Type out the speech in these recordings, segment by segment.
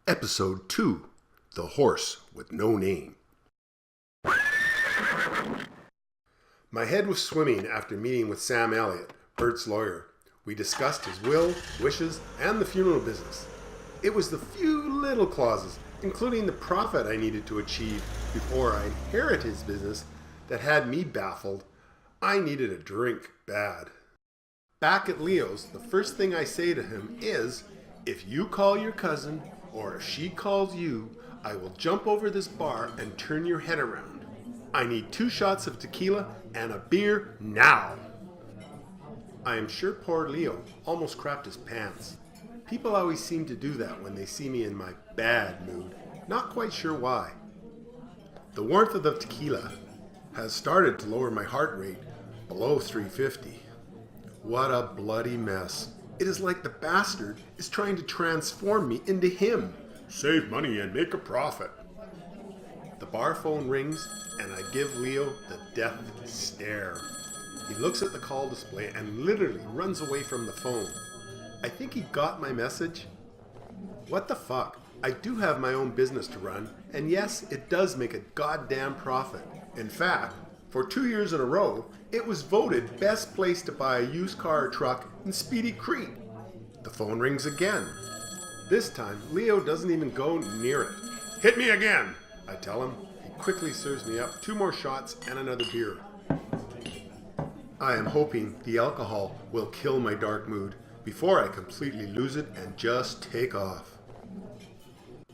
Episode 2, The Horse with No Name. My head was swimming after meeting with Sam Elliott, Bert's lawyer. We discussed his will, wishes, and the funeral business. It was the few little clauses, including the profit I needed to achieve before I inherit his business, that had me baffled. I needed a drink bad. Back at Leo's, the first thing I say to him is, if you call your cousin, or if she calls you, I will jump over this bar and turn your head around. I need 2 shots of tequila and a beer now. I am sure poor Leo almost crapped his pants. People always seem to do that when they see me in my bad mood. Not quite sure why. The warmth of the tequila has started to lower my heart rate below 350. What a bloody mess. It is like the bastard is trying to transform me into him. Save money and make a profit. The bar phone rings and I give Leo the death stare. He looks at the call display and literally runs away from the phone. I think he got my message. What the fuck? I do have my own business to run, and yes, it does make a goddamn profit. In fact, for 2 years in a row, it was voted best place to buy a used car or truck in Speedy Creek. The phone rings again. This time, Leo doesn't even go near it. Hit me again, I tell him. He quickly serves me up 2 more shots and another beer. I am hoping the alcohol will kill my dark mood before I completely lose it and just take off.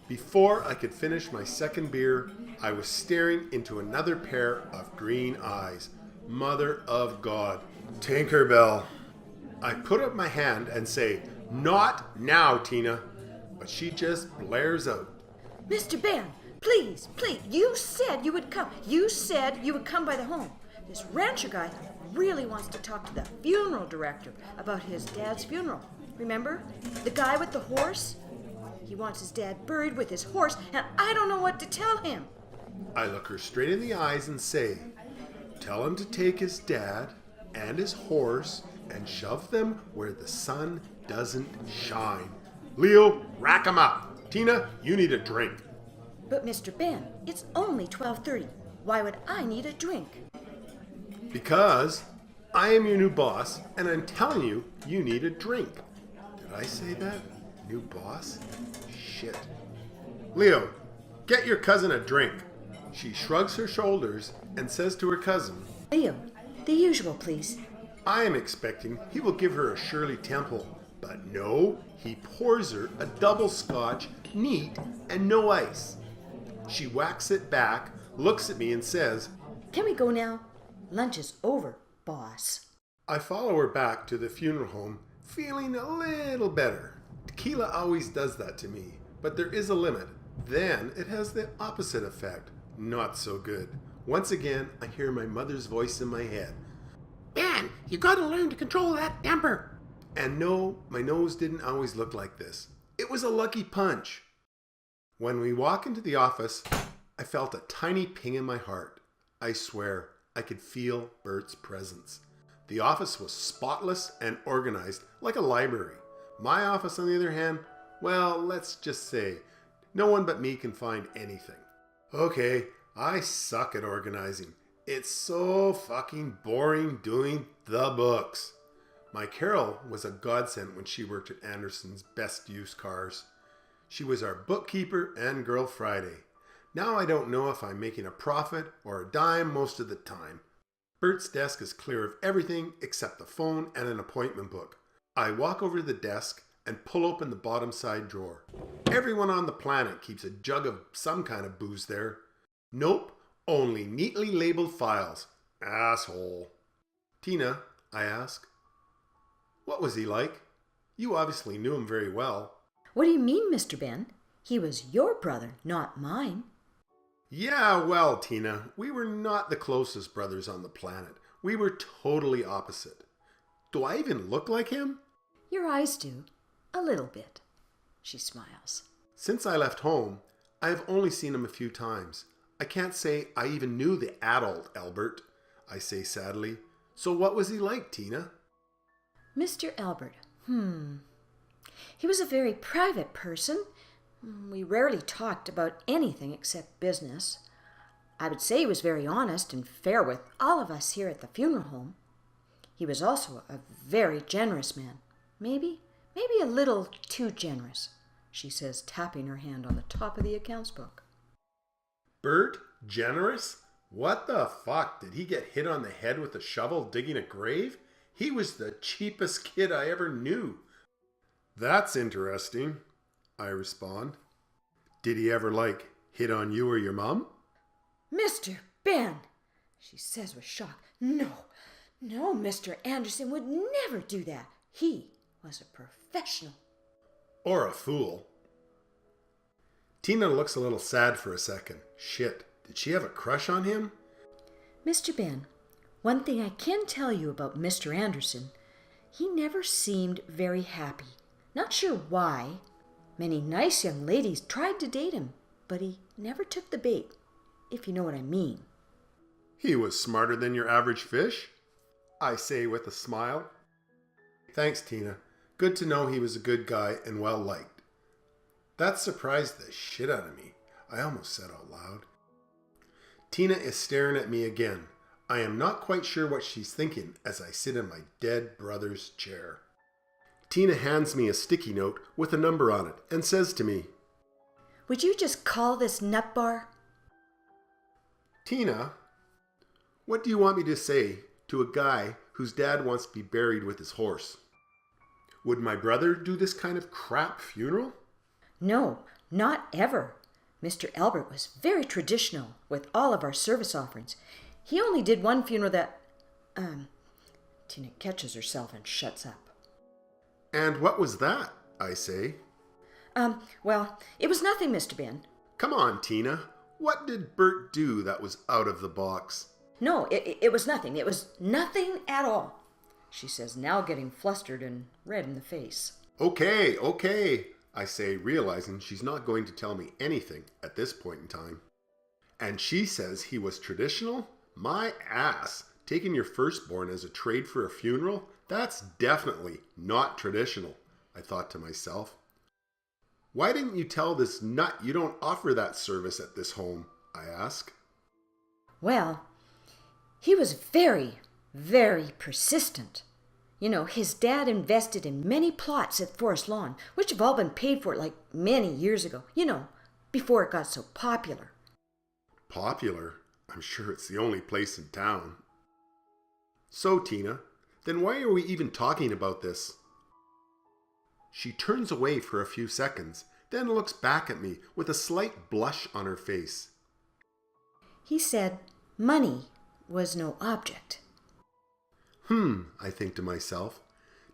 Before I could finish my second beer, I was staring into another pair of green eyes. Mother of God. Tinkerbell. I put up my hand and say, "Not now, Tina." But she just blares out. Mr. Ben, please, you said you would come. You said you would come by the home. This rancher guy really wants to talk to the funeral director about his dad's funeral. Remember? The guy with the horse? He wants his dad buried with his horse, and I don't know what to tell him. I look her straight in the eyes and say, tell him to take his dad and his horse and shove them where the sun doesn't shine. Leo, rack him up. Tina, you need a drink. But Mr. Ben, it's only 12:30. Why would I need a drink? Because I am your new boss, and I'm telling you, you need a drink. Did I say that? New boss? Shit. Leo, get your cousin a drink. She shrugs her shoulders and says to her cousin, Leo, the usual, please. I am expecting he will give her a Shirley Temple, but no, he pours her a double scotch, neat, and no ice. She whacks it back, looks at me and says, Can we go now? Lunch is over, boss. I follow her back to the funeral home, feeling a little better. Tequila always does that to me, but there is a limit. Then it has the opposite effect. Not so good. Once again, I hear my mother's voice in my head. Ben, you gotta learn to control that temper. And no, my nose didn't always look like this. It was a lucky punch. When we walk into the office, I felt a tiny ping in my heart. I swear, I could feel Bert's presence. The office was spotless and organized like a library. My office, on the other hand, well, let's just say, no one but me can find anything. Okay, I suck at organizing. It's so fucking boring doing the books. My Carol was a godsend when she worked at Anderson's Best Used Cars. She was our bookkeeper and Girl Friday. Now I don't know if I'm making a profit or a dime most of the time. Bert's desk is clear of everything except the phone and an appointment book. I walk over to the desk and pull open the bottom side drawer. Everyone on the planet keeps a jug of some kind of booze there. Nope, only neatly labeled files. Asshole. Tina, I ask, what was he like? You obviously knew him very well. What do you mean, Mr. Ben? He was your brother, not mine. Yeah, well, Tina, we were not the closest brothers on the planet. We were totally opposite. Do I even look like him? Your eyes do. A little bit. She smiles. Since I left home, I have only seen him a few times. I can't say I even knew the adult Albert, I say sadly. So what was he like, Tina? Mr. Albert, He was a very private person, We rarely talked about anything except business. I would say he was very honest and fair with all of us here at the funeral home. He was also a very generous man. Maybe a little too generous, she says, tapping her hand on the top of the accounts book. Bert? Generous? What the fuck? Did he get hit on the head with a shovel digging a grave? He was the cheapest kid I ever knew. That's interesting, I respond. Did he ever, hit on you or your mom? Mr. Ben, she says with shock. No, Mr. Anderson would never do that. He was a professional. Or a fool. Tina looks a little sad for a second. Shit, did she have a crush on him? Mr. Ben, one thing I can tell you about Mr. Anderson, he never seemed very happy. Not sure why. Many nice young ladies tried to date him, but he never took the bait, if you know what I mean. He was smarter than your average fish, I say with a smile. Thanks, Tina. Good to know he was a good guy and well liked. That surprised the shit out of me. I almost said out loud. Tina is staring at me again. I am not quite sure what she's thinking as I sit in my dead brother's chair. Tina hands me a sticky note with a number on it and says to me, Would you just call this nut bar? Tina, what do you want me to say to a guy whose dad wants to be buried with his horse? Would my brother do this kind of crap funeral? No, not ever. Mr. Albert was very traditional with all of our service offerings. He only did one funeral that... Tina catches herself and shuts up. And what was that? I say. Well, it was nothing, Mr. Ben. Come on, Tina. What did Bert do that was out of the box? No, it was nothing. It was nothing at all, she says, now getting flustered and red in the face. Okay, I say, realizing she's not going to tell me anything at this point in time. And she says he was traditional? My ass! Taking your firstborn as a trade for a funeral? That's definitely not traditional, I thought to myself. Why didn't you tell this nut you don't offer that service at this home? I ask. Well, he was very, very persistent. You know, his dad invested in many plots at Forest Lawn, which have all been paid for many years ago. You know, before it got so popular. Popular? I'm sure it's the only place in town. So, Tina, then why are we even talking about this? She turns away for a few seconds, then looks back at me with a slight blush on her face. He said money was no object. I think to myself.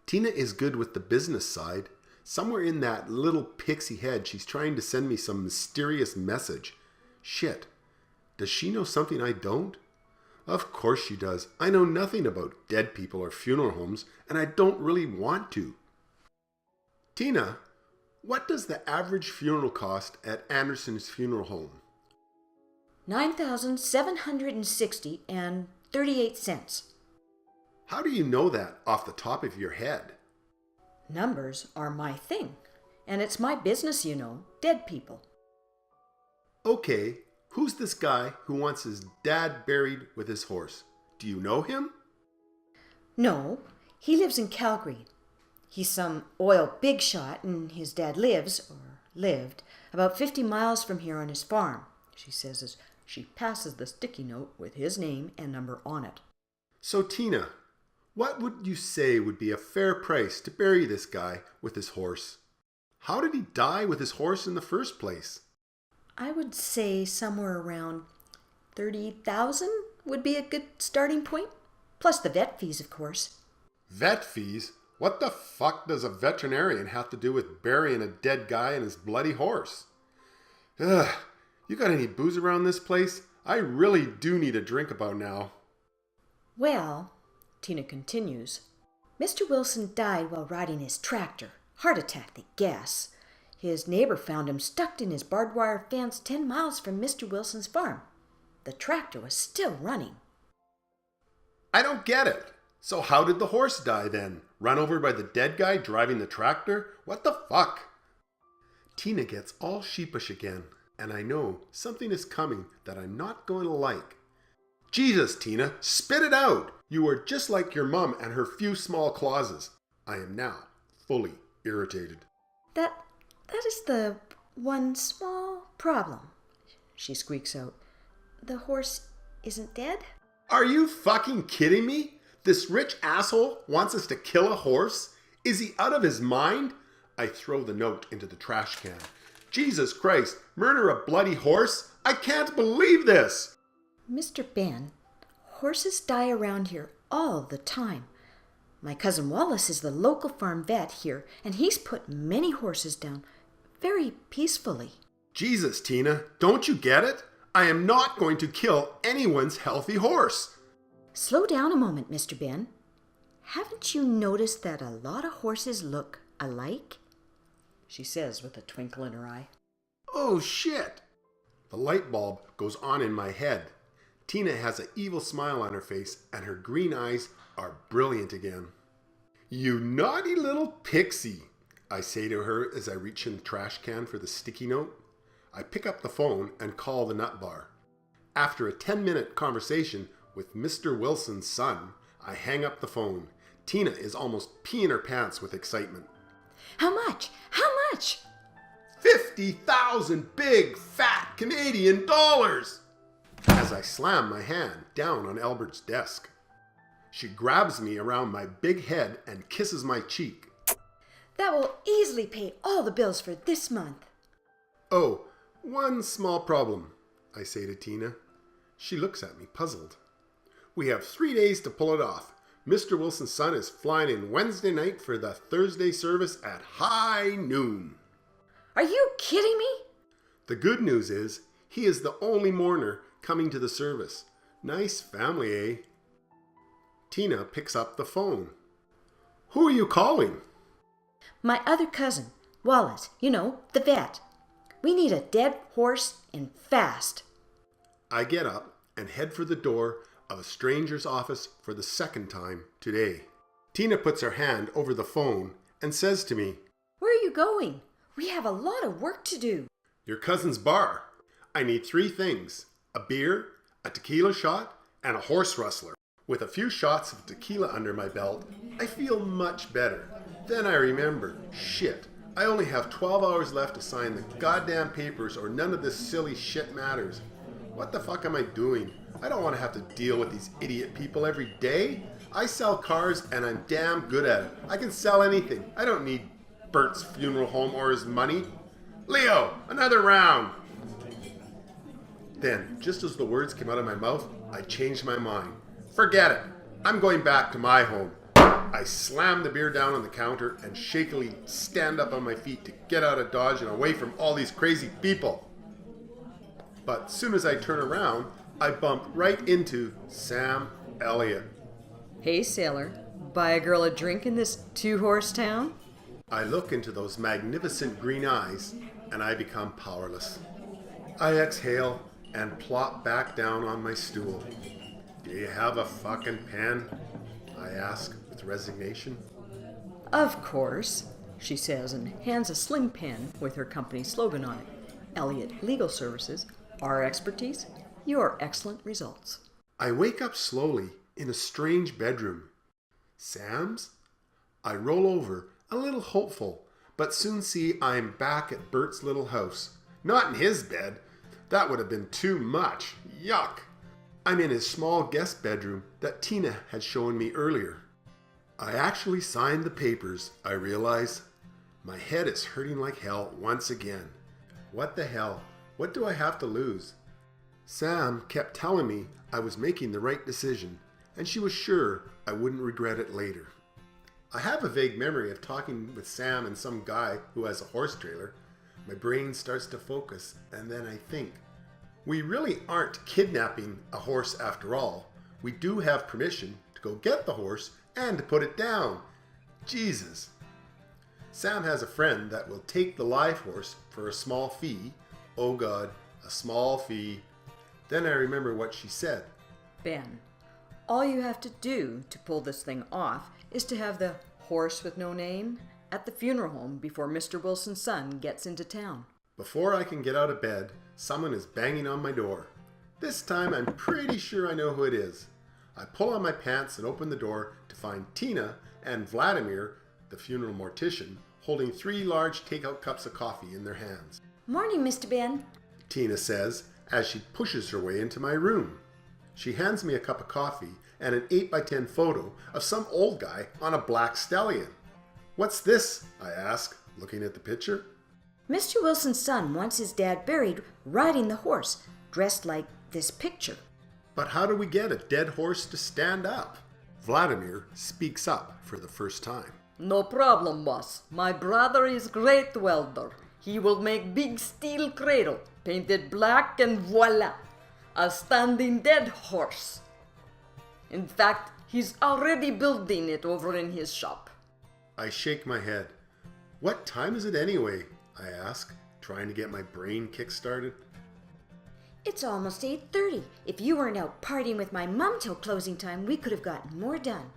Tina is good with the business side. Somewhere in that little pixie head, she's trying to send me some mysterious message. Shit. Does she know something I don't? Of course she does. I know nothing about dead people or funeral homes, and I don't really want to. Tina, what does the average funeral cost at Anderson's funeral home? $9,760.38. How do you know that off the top of your head? Numbers are my thing, and it's my business, you know, dead people. Okay, who's this guy who wants his dad buried with his horse? Do you know him? No, he lives in Calgary. He's some oil big shot, and his dad lived, about 50 miles from here on his farm, she says as she passes the sticky note with his name and number on it. So, Tina, what would you say would be a fair price to bury this guy with his horse? How did he die with his horse in the first place? I would say somewhere around $30,000 would be a good starting point. Plus the vet fees, of course. Vet fees? What the fuck does a veterinarian have to do with burying a dead guy and his bloody horse? Ugh, you got any booze around this place? I really do need a drink about now. Well, Tina continues, Mr. Wilson died while riding his tractor. Heart attack, they guess. His neighbor found him stuck in his barbed wire fence 10 miles from Mr. Wilson's farm. The tractor was still running. I don't get it. So how did the horse die then? Run over by the dead guy driving the tractor? What the fuck? Tina gets all sheepish again, and I know something is coming that I'm not going to like. Jesus, Tina, spit it out! You are just like your mum and her few small clauses. I am now fully irritated. That is the one small problem, she squeaks out. The horse isn't dead? Are you fucking kidding me? This rich asshole wants us to kill a horse? Is he out of his mind? I throw the note into the trash can. Jesus Christ, murder a bloody horse? I can't believe this! Mr. Ben, horses die around here all the time. My cousin Wallace is the local farm vet here, and he's put many horses down very peacefully. Jesus, Tina, don't you get it? I am not going to kill anyone's healthy horse. Slow down a moment, Mr. Ben. Haven't you noticed that a lot of horses look alike? She says with a twinkle in her eye. Oh shit! The light bulb goes on in my head. Tina has an evil smile on her face and her green eyes are brilliant again. You naughty little pixie, I say to her as I reach in the trash can for the sticky note. I pick up the phone and call the nut bar. After a 10-minute conversation with Mr. Wilson's son, I hang up the phone. Tina is almost peeing her pants with excitement. How much? How much? 50,000 big, fat Canadian dollars! As I slam my hand down on Albert's desk. She grabs me around my big head and kisses my cheek. That will easily pay all the bills for this month. Oh, one small problem, I say to Tina. She looks at me puzzled. We have 3 days to pull it off. Mr. Wilson's son is flying in Wednesday night for the Thursday service at high noon. Are you kidding me? The good news is he is the only mourner coming to the service. Nice family, eh? Tina picks up the phone. Who are you calling? My other cousin, Wallace, you know, the vet. We need a dead horse and fast. I get up and head for the door of a stranger's office for the second time today. Tina puts her hand over the phone and says to me, Where are you going? We have a lot of work to do. Your cousin's bar. I need 3 things. A beer, a tequila shot, and a horse rustler. With a few shots of tequila under my belt, I feel much better. Then I remember, shit, I only have 12 hours left to sign the goddamn papers or none of this silly shit matters. What the fuck am I doing? I don't want to have to deal with these idiot people every day. I sell cars and I'm damn good at it. I can sell anything. I don't need Bert's funeral home or his money. Leo, another round. Then, just as the words came out of my mouth, I changed my mind. Forget it. I'm going back to my home. I slam the beer down on the counter and shakily stand up on my feet to get out of Dodge and away from all these crazy people. But soon as I turn around, I bump right into Sam Elliott. Hey, sailor. Buy a girl a drink in this 2-horse town? I look into those magnificent green eyes and I become powerless. I exhale and plop back down on my stool. Do you have a fucking pen? I ask with resignation. Of course, she says and hands a slim pen with her company slogan on it. Elliott Legal Services, our expertise, your excellent results. I wake up slowly in a strange bedroom. Sam's? I roll over, a little hopeful, but soon see I'm back at Bert's little house. Not in his bed. That would have been too much. Yuck. I'm in his small guest bedroom that Tina had shown me earlier. I actually signed the papers, I realize. My head is hurting like hell once again. What the hell? What do I have to lose? Sam kept telling me I was making the right decision, and she was sure I wouldn't regret it later. I have a vague memory of talking with Sam and some guy who has a horse trailer. My brain starts to focus, and then I think, we really aren't kidnapping a horse after all. We do have permission to go get the horse and to put it down. Jesus. Sam has a friend that will take the live horse for a small fee. Oh God, a small fee. Then I remember what she said. Ben, all you have to do to pull this thing off is to have the horse with no name at the funeral home before Mr. Wilson's son gets into town. Before I can get out of bed, someone is banging on my door. This time I'm pretty sure I know who it is. I pull on my pants and open the door to find Tina and Vladimir, the funeral mortician, holding 3 large takeout cups of coffee in their hands. Morning, Mr. Ben. Tina says as she pushes her way into my room. She hands me a cup of coffee and an 8x10 photo of some old guy on a black stallion. "What's this?" I ask, looking at the picture. Mr. Wilson's son wants his dad buried riding the horse, dressed like this picture. But how do we get a dead horse to stand up? Vladimir speaks up for the first time. No problem, boss. My brother is great welder. He will make big steel cradle, painted black, and voila! A standing dead horse. In fact, he's already building it over in his shop. I shake my head. "What time is it anyway?" I ask, trying to get my brain kick-started. It's almost 8:30. If you weren't out partying with my mom till closing time, we could have gotten more done.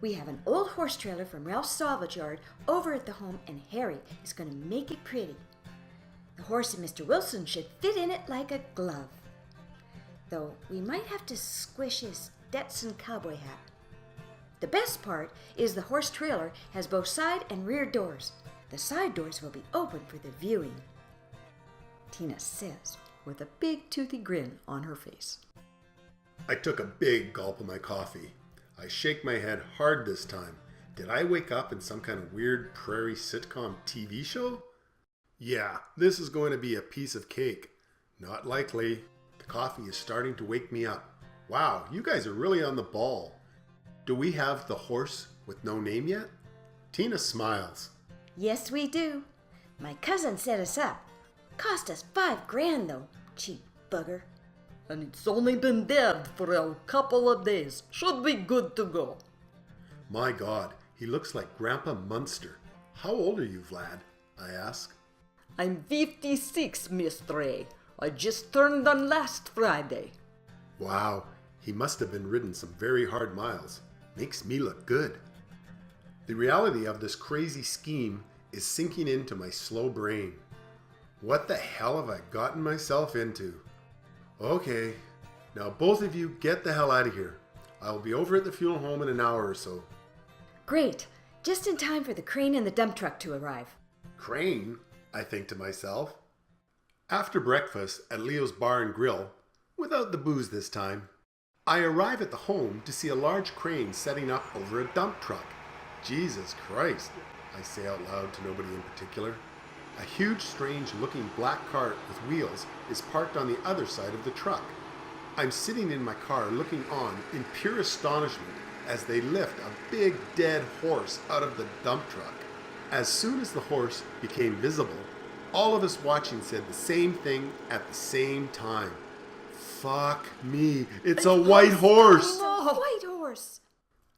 We have an old horse trailer from Ralph's salvage yard over at the home, and Harry is going to make it pretty. The horse and Mr. Wilson should fit in it like a glove. Though we might have to squish his Stetson cowboy hat. The best part is the horse trailer has both side and rear doors. The side doors will be open for the viewing, Tina says, with a big toothy grin on her face. I took a big gulp of my coffee. I shake my head hard this time. Did I wake up in some kind of weird prairie sitcom TV show? Yeah, this is going to be a piece of cake. Not likely. The coffee is starting to wake me up. Wow, you guys are really on the ball. Do we have the horse with no name yet? Tina smiles. Yes, we do. My cousin set us up. Cost us $5,000 though, cheap bugger. And it's only been dead for a couple of days. Should be good to go. My God, he looks like Grandpa Munster. How old are you, Vlad? I ask. I'm 56, Miss Ray. I just turned on last Friday. Wow, he must have been ridden some very hard miles. Makes me look good. The reality of this crazy scheme is sinking into my slow brain. What the hell have I gotten myself into? Okay, now both of you get the hell out of here. I will be over at the funeral home in an hour or so. Great, just in time for the crane and the dump truck to arrive. Crane, I think to myself. After breakfast at Leo's Bar and Grill, without the booze this time, I arrive at the home to see a large crane setting up over a dump truck. Jesus Christ, I say out loud to nobody in particular. A huge, strange-looking black cart with wheels is parked on the other side of the truck. I'm sitting in my car looking on in pure astonishment as they lift a big dead horse out of the dump truck. As soon as the horse became visible, all of us watching said the same thing at the same time. Fuck me, it's a white horse! A white horse!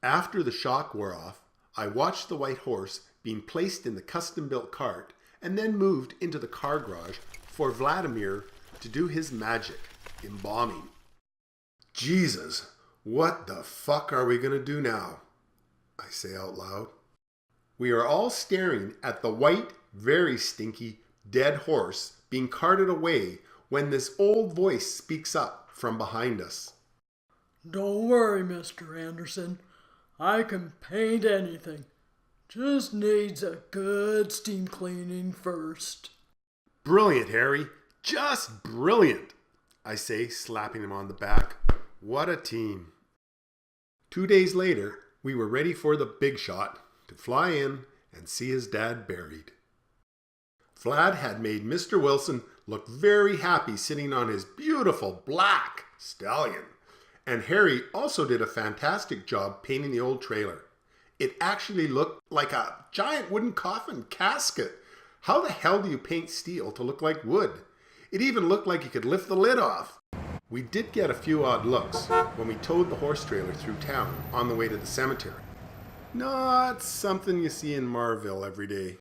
After the shock wore off, I watched the white horse being placed in the custom-built cart and then moved into the car garage for Vladimir to do his magic, embalming. Jesus, what the fuck are we gonna do now? I say out loud. We are all staring at the white, very stinky, dead horse being carted away when this old voice speaks up from behind us. Don't worry, Mr. Anderson. I can paint anything. Just needs a good steam cleaning first. Brilliant, Harry. Just brilliant, I say, slapping him on the back. What a team. 2 days later, we were ready for the big shot to fly in and see his dad buried. Vlad had made Mr. Wilson look very happy sitting on his beautiful black stallion. And Harry also did a fantastic job painting the old trailer. It actually looked like a giant wooden coffin casket. How the hell do you paint steel to look like wood? It even looked like you could lift the lid off. We did get a few odd looks when we towed the horse trailer through town on the way to the cemetery. Not something you see in Marville every day.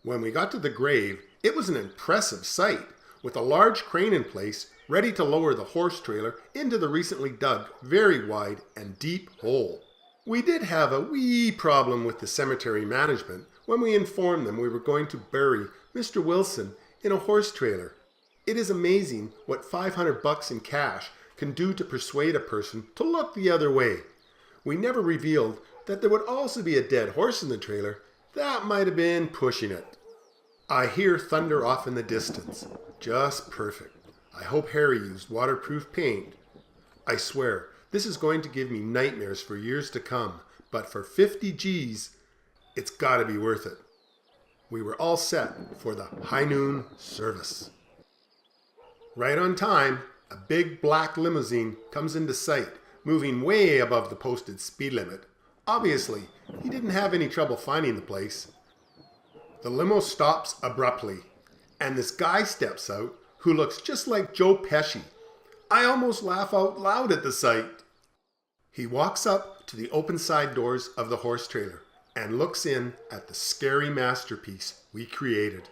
When we got to the grave, it was an impressive sight, with a large crane in place, ready to lower the horse trailer into the recently dug, very wide and deep hole. We did have a wee problem with the cemetery management when we informed them we were going to bury Mr. Wilson in a horse trailer. It is amazing what $500 in cash can do to persuade a person to look the other way. We never revealed that there would also be a dead horse in the trailer. That might have been pushing it. I hear thunder off in the distance. Just perfect. I hope Harry used waterproof paint. I swear, this is going to give me nightmares for years to come, but for 50 G's, it's got to be worth it. We were all set for the high noon service. Right on time, a big black limousine comes into sight, moving way above the posted speed limit. Obviously, he didn't have any trouble finding the place. The limo stops abruptly, and this guy steps out who looks just like Joe Pesci. I almost laugh out loud at the sight. He walks up to the open side doors of the horse trailer and looks in at the scary masterpiece we created.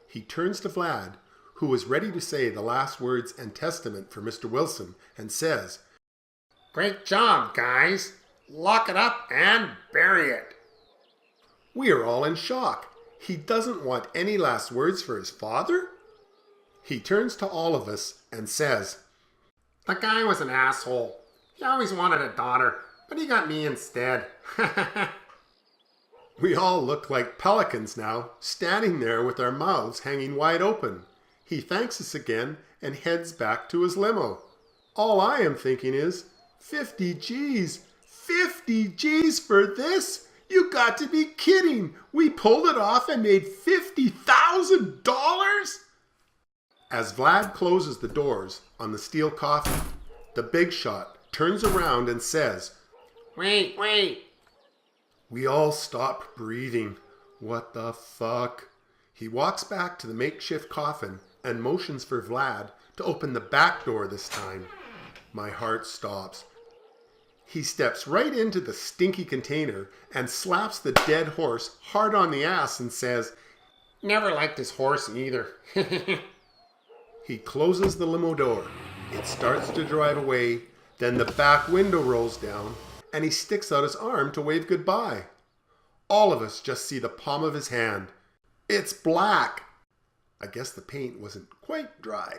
He turns to Vlad, who was ready to say the last words and testament for Mr. Wilson, and says, Great job, guys. Lock it up and bury it. We are all in shock. He doesn't want any last words for his father? He turns to all of us and says, The guy was an asshole. He always wanted a daughter, but he got me instead. We all look like pelicans now, standing there with our mouths hanging wide open. He thanks us again and heads back to his limo. All I am thinking is, 50 G's! 50 G's for this? You got to be kidding! We pulled it off and made $50,000? As Vlad closes the doors on the steel coffin, the big shot turns around and says, Wait. We all stop breathing. What the fuck? He walks back to the makeshift coffin and motions for Vlad to open the back door this time. My heart stops. He steps right into the stinky container and slaps the dead horse hard on the ass and says, Never liked this horse either. He closes the limo door. It starts to drive away. Then the back window rolls down and he sticks out his arm to wave goodbye. All of us just see the palm of his hand. It's black. I guess the paint wasn't quite dry.